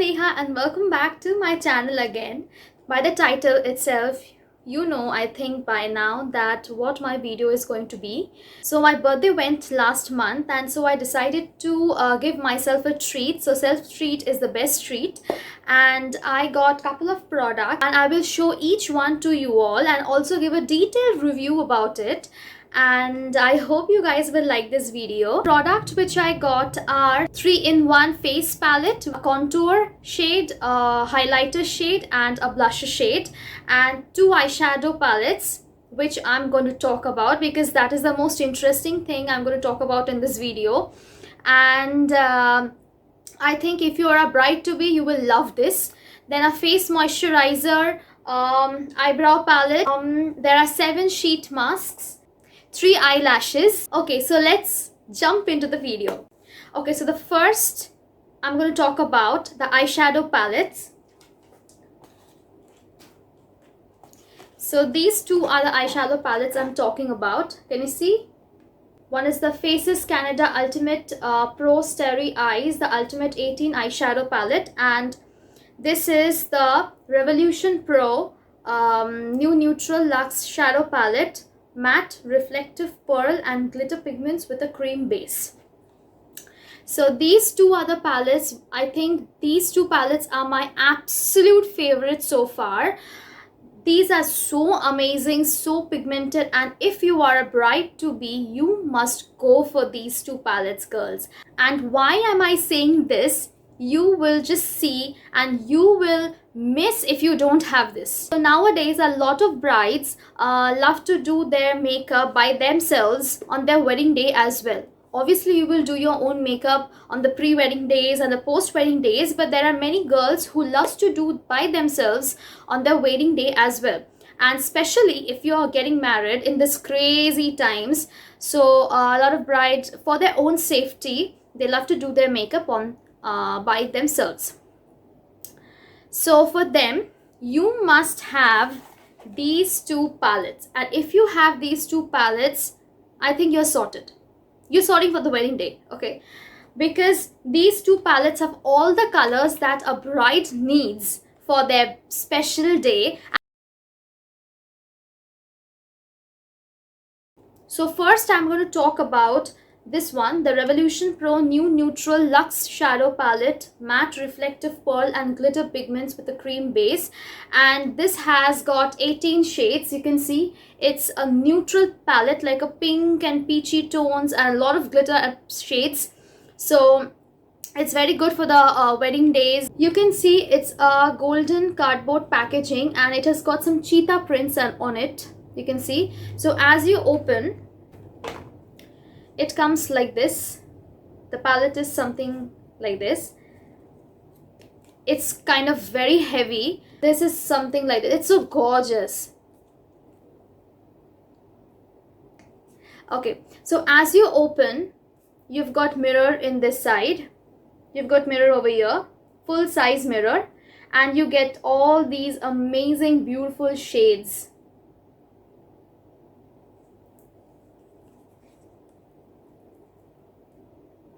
Neha and welcome back to my channel again. By the title itself, you know, I think by now that what my video is going to be. So my birthday went last month and so I decided to give myself a treat. So self-treat is the best treat, and I got a couple of products and I will show each one to you all and also give a detailed review about it. And I hope you guys will like this video. Product which I got are 3-in-1 face palette, a contour shade, a highlighter shade and a blusher shade, and 2 eyeshadow palettes which I'm going to talk about because that is the most interesting thing I'm going to talk about in this video. And I think if you are a bride to be, you will love this. Then a face moisturizer, eyebrow palette, there are 7 sheet masks, 3 eyelashes. Okay, so let's jump into the video. Okay, so the first I'm going to talk about the eyeshadow palettes. So these two are the eyeshadow palettes I'm talking about. Can you see? One is the Faces Canada Ultimate Pro Starry Eyes, the Ultimate 18 eyeshadow palette, and this is the Revolution Pro New Neutral Luxe Shadow Palette, matte reflective pearl and glitter pigments with a cream base. So these two are the palettes. I think these two palettes are my absolute favorite so far. These are so amazing, so pigmented, and if you are a bride to be, you must go for these two palettes, girls. And why am I saying this? You will just see and you will miss if you don't have this. So nowadays a lot of brides love to do their makeup by themselves on their wedding day as well. Obviously you will do your own makeup on the pre-wedding days and the post-wedding days, but there are many girls who loves to do by themselves on their wedding day as well. And especially if you are getting married in this crazy times, so a lot of brides, for their own safety, they love to do their makeup on by themselves. So for them, you must have these two palettes, and if you have these two palettes, I think you're sorted. You're sorting for the wedding day, okay? Because these two palettes have all the colors that a bride needs for their special day. So first I'm going to talk about this one, the Revolution Pro New Neutral Luxe Shadow Palette, matte reflective pearl and glitter pigments with a cream base. And this has got 18 shades. You can see it's a neutral palette, like a pink and peachy tones and a lot of glitter shades. So it's very good for the wedding days. You can see it's a golden cardboard packaging and it has got some cheetah prints on it. You can see. So as you open, it comes like this. The palette is something like this. It's kind of very heavy. This is something like this. It's so gorgeous. Okay, so as you open, you've got mirror in this side. You've got mirror over here, full size mirror, and you get all these amazing beautiful shades.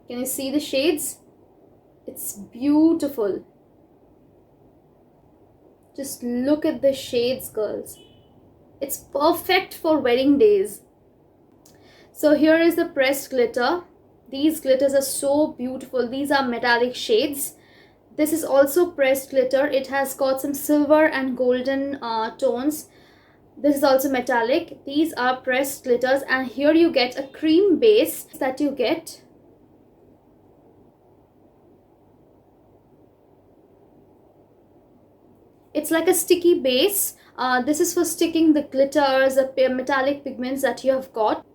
Can you see the shades? It's beautiful. Just look at the shades, girls. It's perfect for wedding days. So here is the pressed glitter. These glitters are so beautiful. These are metallic shades. This is also pressed glitter. It has got some silver and golden tones. This is also metallic. These are pressed glitters, and here you get a cream base that you get. It's like a sticky base. This is for sticking the glitters, the metallic pigments that you have got.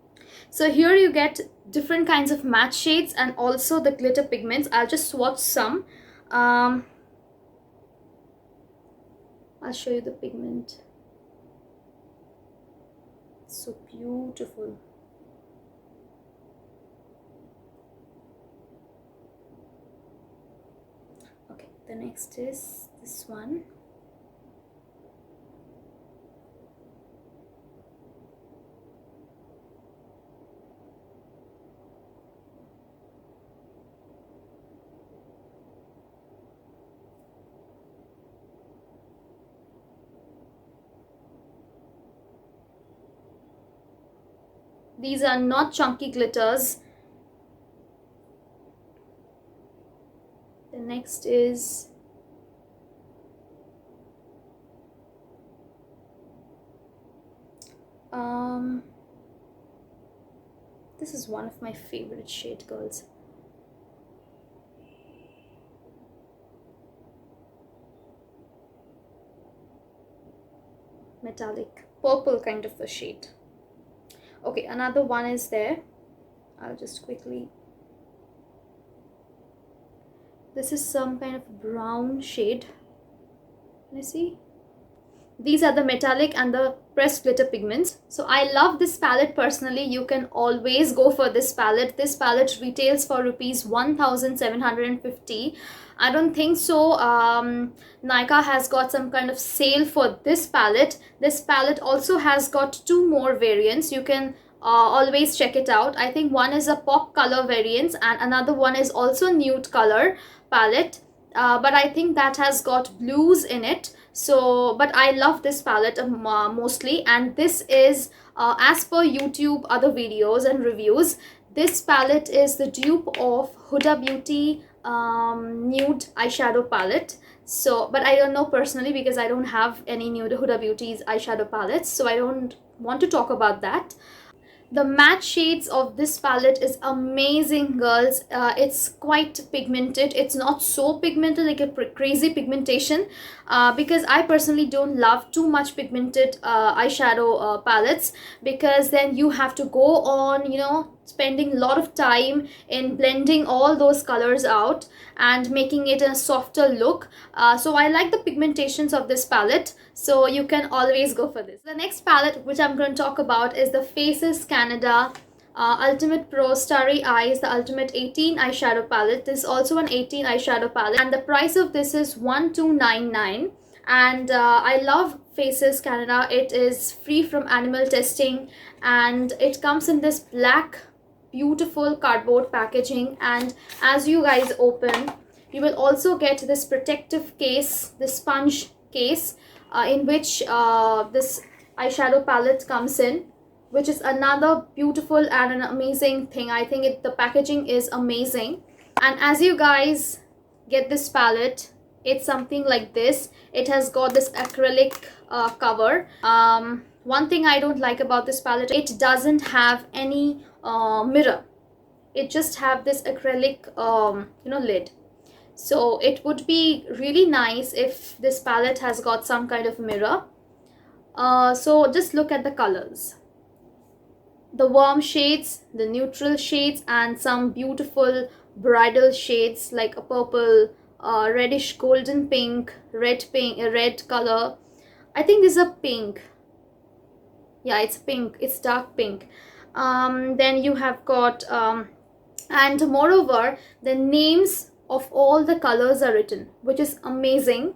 So here you get different kinds of matte shades and also the glitter pigments. I'll just swatch some. I'll show you the pigment. It's so beautiful. Okay, the next is this one. These are not chunky glitters. The next is this is one of my favorite shade, girls. Metallic purple kind of a shade. Okay, another one is there. I'll just quickly. This is some kind of brown shade. Can you see? These are the metallic and the pressed glitter pigments. So I love this palette personally. You can always go for this palette. This palette retails for rupees 1750. I don't think so. Nykaa has got some kind of sale for this palette. This palette also has got 2 more variants. You can always check it out. I think one is a pop color variant and another one is also nude color palette. But I think that has got blues in it. So but I love this palette mostly, and this is as per YouTube other videos and reviews, this palette is the dupe of Huda Beauty nude eyeshadow palette. So but I don't know personally because I don't have any nude Huda Beauty's eyeshadow palettes, so I don't want to talk about that. The matte shades of this palette is amazing, girls. It's quite pigmented. It's not so pigmented like a crazy pigmentation, because I personally don't love too much pigmented eyeshadow palettes, because then you have to go on, you know, spending a lot of time in blending all those colors out and making it a softer look. So I like the pigmentations of this palette, so you can always go for this. The next palette which I'm going to talk about is the Faces Canada Ultimate Pro Starry Eyes, the Ultimate 18 eyeshadow palette. This is also an 18 eyeshadow palette, and the price of this is 1299. And I love Faces Canada. It is free from animal testing, and it comes in this black beautiful cardboard packaging, and as you guys open, you will also get this protective case, this sponge case, in which this eyeshadow palette comes in, which is another beautiful and an amazing thing. I think the packaging is amazing. And as you guys get this palette, it's something like this. It has got this acrylic cover. One thing I don't like about this palette, it doesn't have any mirror. It just have this acrylic lid. So it would be really nice if this palette has got some kind of mirror. So just look at the colors. The warm shades, the neutral shades, and some beautiful bridal shades like a purple, reddish golden pink, red color. I think this is a pink. Yeah, it's pink. It's dark pink. Then you have got and moreover the names of all the colors are written, which is amazing.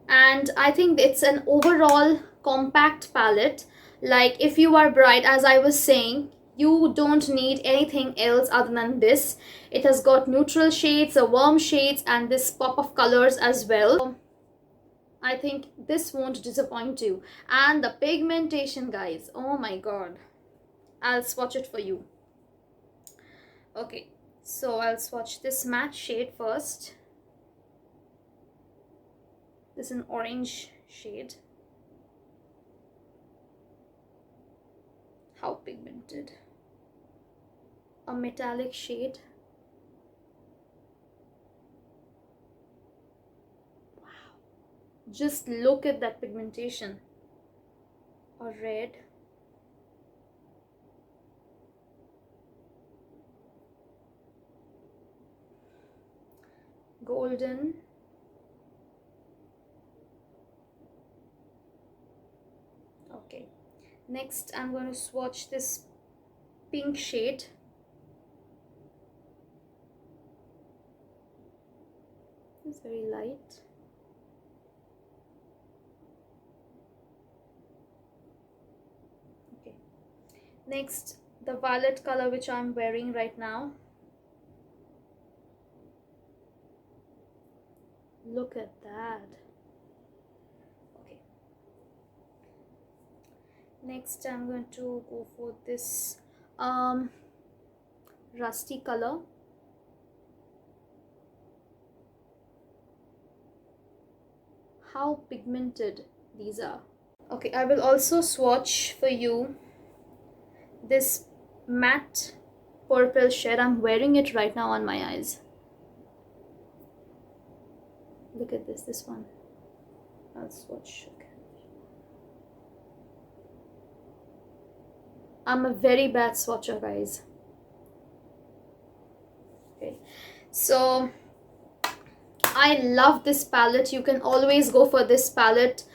And I think it's an overall compact palette. Like if you are bright, as I was saying, you don't need anything else other than this. It has got neutral shades, warm shades, and this pop of colors as well. I think this won't disappoint you. And the pigmentation, guys, oh my god, I'll swatch it for you. Okay, so I'll swatch this matte shade first. This is an orange shade. How pigmented. A metallic shade. Wow. Just look at that pigmentation. A red. Golden. Okay. Next, I'm going to swatch this pink shade. It's very light. Okay. Next, the violet color which I'm wearing right now. Look at that. Okay. Next I'm going to go for this rusty color. How pigmented these are. Okay, I will also swatch for you this matte purple shade. I'm wearing it right now on my eyes. Look at this one. I'll swatch. Okay. I'm a very bad swatcher, guys. Okay, so I love this palette. You can always go for this palette.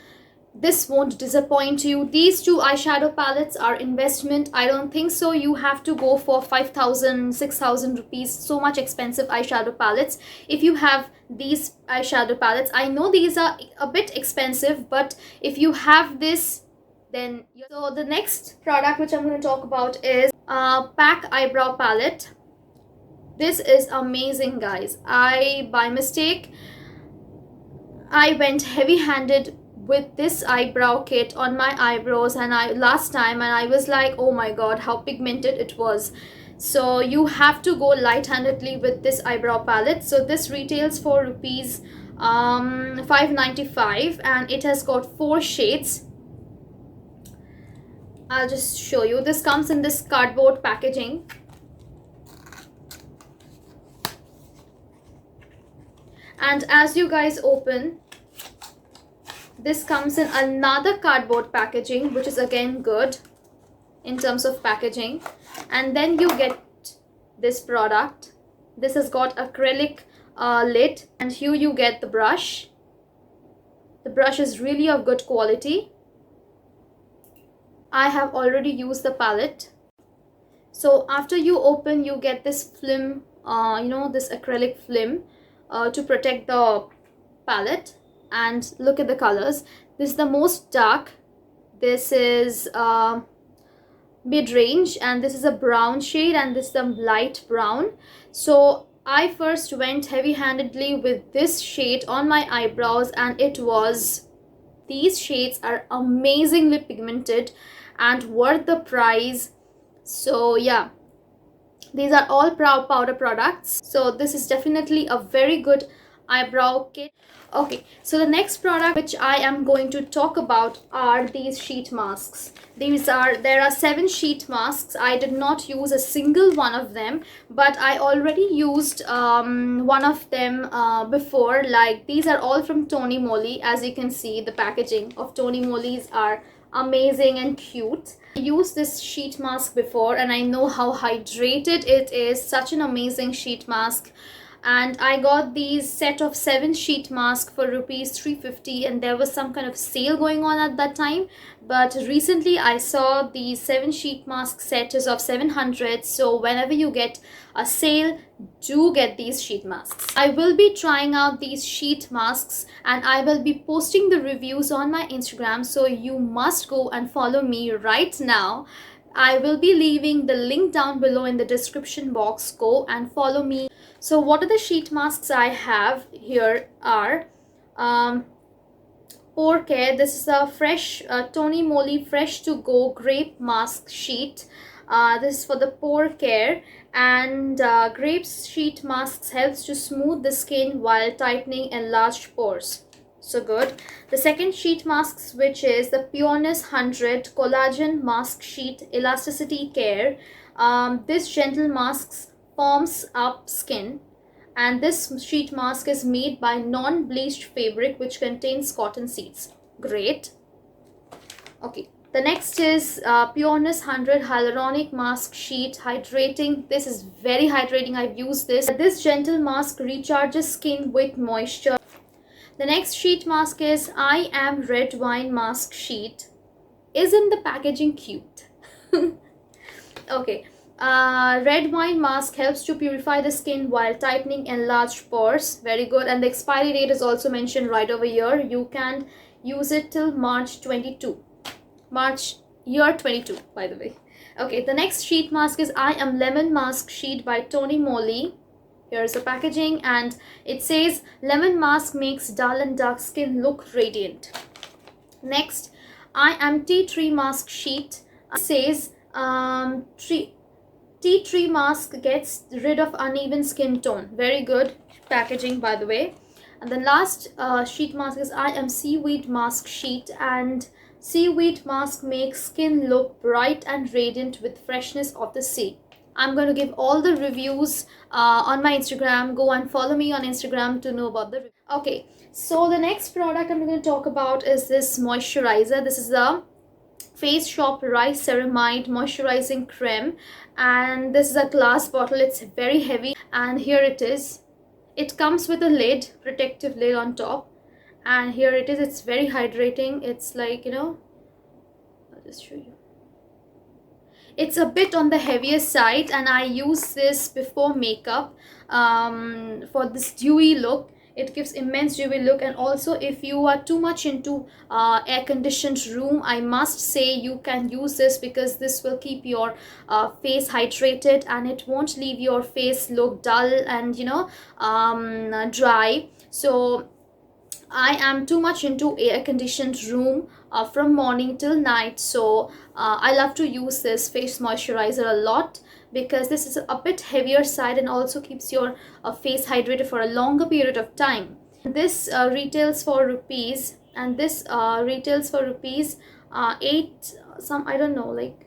This won't disappoint you. These two eyeshadow palettes are investment. I don't think so you have to go for 5,000 6,000 rupees, so much expensive eyeshadow palettes. If you have these eyeshadow palettes, I know these are a bit expensive, but if you have this, then so the next product which I'm going to talk about is Pack Eyebrow Palette. This is amazing, guys. By mistake, I went heavy-handed with this eyebrow kit on my eyebrows and last time, and I was like, oh my god, how pigmented it was. So you have to go light-handedly with this eyebrow palette. So this retails for rupees 595 and it has got 4 shades. I'll just show you. This comes in this cardboard packaging. And as you guys open, this comes in another cardboard packaging, which is again good in terms of packaging. And then you get this product. This has got acrylic lid, and here you get the brush. The brush is really of good quality. I have already used the palette. So after you open, you get this film, this acrylic film to protect the palette. And look at the colors. This is the most dark, this is mid-range, and this is a brown shade, and this is a light brown. So I first went heavy-handedly with this shade on my eyebrows, and these shades are amazingly pigmented and worth the price. So yeah, these are all powder products. So this is definitely a very good eyebrow kit. Okay, so the next product which I am going to talk about are these sheet masks. There are 7 sheet masks. I did not use a single one of them, but I already used one of them before. Like, these are all from TONYMOLY. As you can see, the packaging of TONYMOLYs are amazing and cute. I used this sheet mask before and I know how hydrated it is. Such an amazing sheet mask. And I got these set of 7 sheet masks for rupees 350, and there was some kind of sale going on at that time. But recently I saw the 7 sheet mask set is of 700. So whenever you get a sale, do get these sheet masks. I will be trying out these sheet masks and I will be posting the reviews on my Instagram. So you must go and follow me right now. I will be leaving the link down below in the description box. Go and follow me. So what are the sheet masks I have here are Pore Care. This is a fresh TONYMOLY Fresh to Go Grape Mask Sheet. This is for the pore care, and grape sheet masks helps to smooth the skin while tightening enlarged pores. So good. The second sheet masks, which is the Pureness 100 Collagen Mask Sheet Elasticity Care. This gentle masks firms up skin, and this sheet mask is made by non-bleached fabric which contains cotton seeds. Great. Okay, the next is Pureness 100 Hyaluronic Mask Sheet Hydrating. This is very hydrating. I've used this. This gentle mask recharges skin with moisture. The next sheet mask is I Am Red Wine Mask Sheet. Isn't the packaging cute? Okay. Red wine mask helps to purify the skin while tightening enlarged pores. Very good. And the expiry date is also mentioned right over here. You can use it till March 22. March year 22, by the way. Okay, the next sheet mask is I Am Lemon Mask Sheet by TONYMOLY. Here's the packaging, and it says lemon mask makes dull and dark skin look radiant. Next, I am tea tree mask sheet. It says tea tree mask gets rid of uneven skin tone. Very good packaging, by the way. And the last sheet mask is I am seaweed mask sheet, and seaweed mask makes skin look bright and radiant with freshness of the sea. I'm going to give all the reviews on my Instagram. Go and follow me on Instagram to know about the okay. So the next product I'm going to talk about is this moisturizer. This is the Face Shop Rice Ceramide Moisturizing Creme, and this is a glass bottle. It's very heavy, and here it is. It comes with a lid, protective lid on top, and here it is. It's very hydrating. It's like, you know, I'll just show you. It's a bit on the heavier side, and I use this before makeup for this dewy look. It gives immense dewy look, and also if you are too much into air conditioned room, I must say you can use this, because this will keep your face hydrated and it won't leave your face look dull and, you know, dry. So I am too much into air conditioned room from morning till night, so I love to use this face moisturizer a lot, because this is a bit heavier side and also keeps your face hydrated for a longer period of time. This retails for rupees, and this retails for rupees 8 some, I don't know, like.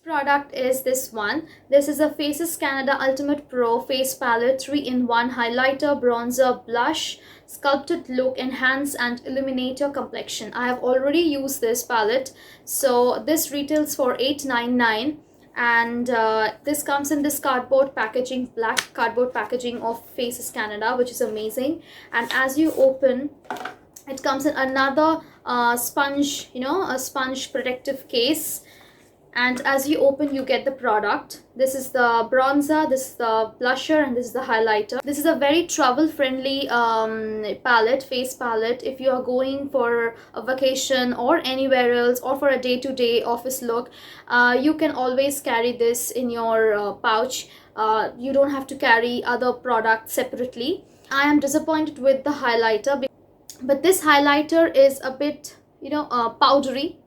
Product is this one. This is a Faces Canada Ultimate Pro Face Palette 3-in-1 highlighter, bronzer, blush, sculpted look, enhance and illuminate your complexion. I have already used this palette, so this retails for $8.99, and this comes in this cardboard packaging, black cardboard packaging of Faces Canada, which is amazing. And as you open, it comes in another sponge, you know, a sponge protective case. And as you open, you get the product. This is the bronzer, this is the blusher, and this is the highlighter. This is a very travel friendly palette, face palette. If you are going for a vacation or anywhere else, or for a day-to-day office look, you can always carry this in your pouch. You don't have to carry other products separately. I am disappointed with the highlighter, but this highlighter is a bit, you know, powdery.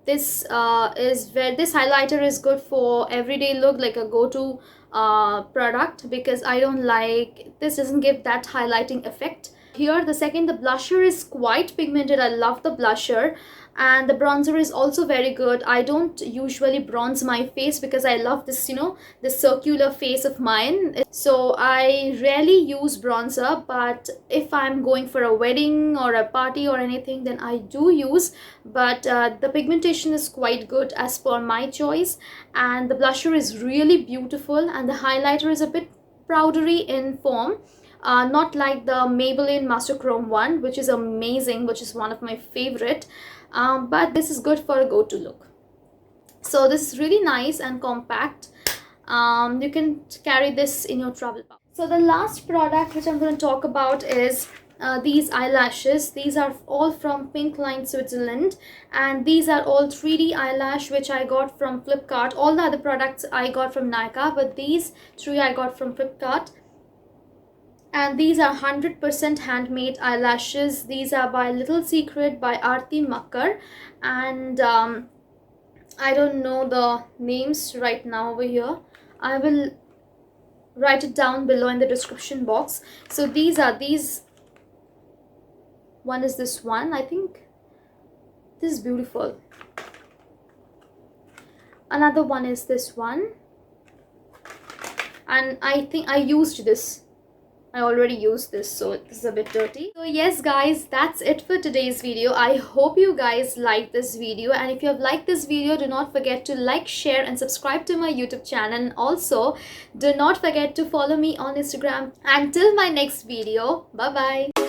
This this highlighter is good for everyday look, like a go-to product, because I don't like, this doesn't give that highlighting effect. Here the blusher is quite pigmented. I love the blusher, and the bronzer is also very good. I don't usually bronze my face because I love this, you know, this circular face of mine, so I rarely use bronzer. But if I'm going for a wedding or a party or anything, then I do use. But the pigmentation is quite good as per my choice, and the blusher is really beautiful, and the highlighter is a bit powdery in form. Not like the Maybelline Master Chrome one, which is amazing, which is one of my favorite, but this is good for a go-to look. So this is really nice and compact. You can carry this in your travel pouch. So the last product which I'm going to talk about is these eyelashes. These are all from Pink Line Switzerland, and these are all 3D eyelash which I got from Flipkart. All the other products I got from nykaa, but these 3 I got from Flipkart. And these are 100% handmade eyelashes. These are by Little Secret by Aarti Makkar, and I don't know the names right now over here. I will write it down below in the description box. So these are one is this one. I think this is beautiful. Another one is this one, and I think I used this. I already used this, so it's a bit dirty. So yes guys, that's it for today's video. I hope you guys liked this video, and if you have liked this video, do not forget to like, share and subscribe to my YouTube channel, and also do not forget to follow me on Instagram. Until my next video, bye bye.